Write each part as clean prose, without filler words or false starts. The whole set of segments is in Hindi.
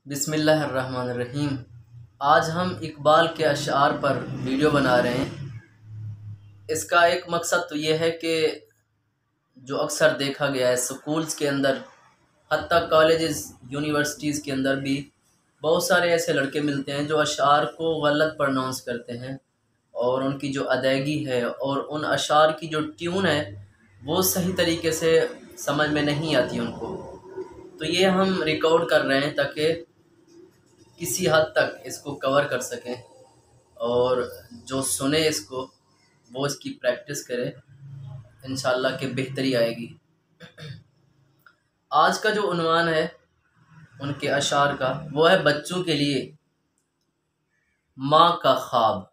बिस्मिल्लाहिर्रहमानिर्रहीम। आज हम इकबाल के अशआर पर वीडियो बना रहे हैं। इसका एक मकसद तो ये है कि जो अक्सर देखा गया है स्कूल्स के अंदर, हत्ता कॉलेजेस यूनिवर्सिटीज़ के अंदर भी बहुत सारे ऐसे लड़के मिलते हैं जो अशआर को गलत प्रोनाउंस करते हैं और उनकी जो अदायगी है और उन अशआर की जो ट्यून है वो सही तरीके से समझ में नहीं आती उनको। तो ये हम रिकॉर्ड कर रहे हैं ताकि किसी हद तक इसको कवर कर सकें और जो सुने इसको वो इसकी प्रैक्टिस करे, इंशाल्लाह कि बेहतरी आएगी। आज का जो उन्वान है उनके अशार का वो है बच्चों के लिए माँ का ख्वाब।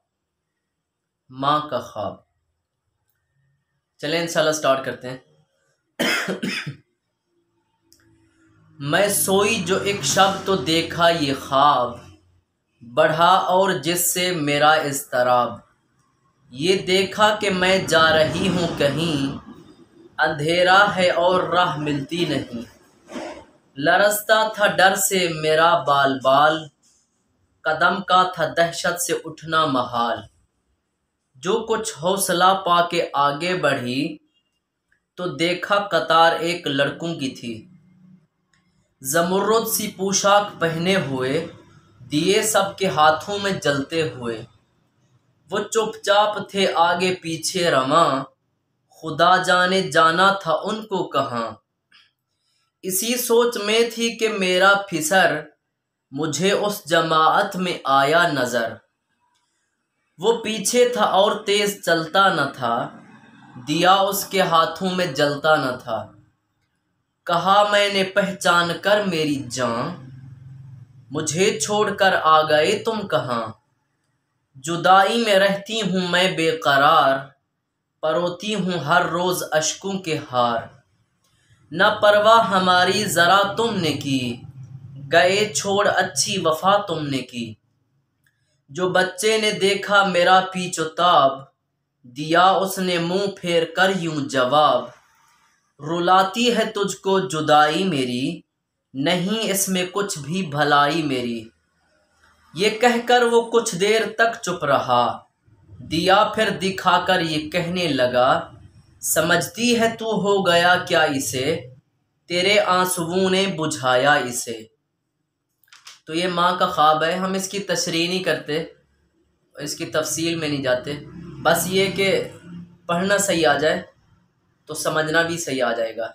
माँ का ख्वाब। चलें इंशाल्लाह स्टार्ट करते हैं। मैं सोई जो एक शब तो देखा ये ख्वाब, बढ़ा और जिससे मेरा इज़्तिराब। ये देखा कि मैं जा रही हूँ कहीं, अंधेरा है और राह मिलती नहीं। लरज़ता था डर से मेरा बाल बाल, कदम का था दहशत से उठना महाल। जो कुछ हौसला पाके आगे बढ़ी तो देखा कतार एक लड़कों की थी। ज़मुर्रुद सी पोशाक पहने हुए, दिए सबके हाथों में जलते हुए। वो चुपचाप थे आगे पीछे रमा, खुदा जाने जाना था उनको कहाँ। इसी सोच में थी कि मेरा फिसर मुझे उस जमाअत में आया नज़र। वो पीछे था और तेज चलता न था, दिया उसके हाथों में जलता न था। कहा मैंने पहचान कर मेरी जान, मुझे छोड़कर आ गए तुम कहाँ। जुदाई में रहती हूँ मैं बेकरार, परोती हूँ हर रोज़ अश्कों के हार। न परवाह हमारी ज़रा तुमने की, गए छोड़ अच्छी वफ़ा तुमने की। जो बच्चे ने देखा मेरा पीछोताब, दिया उसने मुँह फेर कर यूं जवाब। रुलाती है तुझको जुदाई मेरी, नहीं इसमें कुछ भी भलाई मेरी। ये कहकर वो कुछ देर तक चुप रहा, दिया फिर दिखाकर ये कहने लगा। समझती है तू हो गया क्या इसे, तेरे आंसुओं ने बुझाया इसे। तो ये माँ का ख्वाब है। हम इसकी तशरीह नहीं करते, इसकी तफसील में नहीं जाते, बस ये कि पढ़ना सही आ जाए तो समझना भी सही आ जाएगा।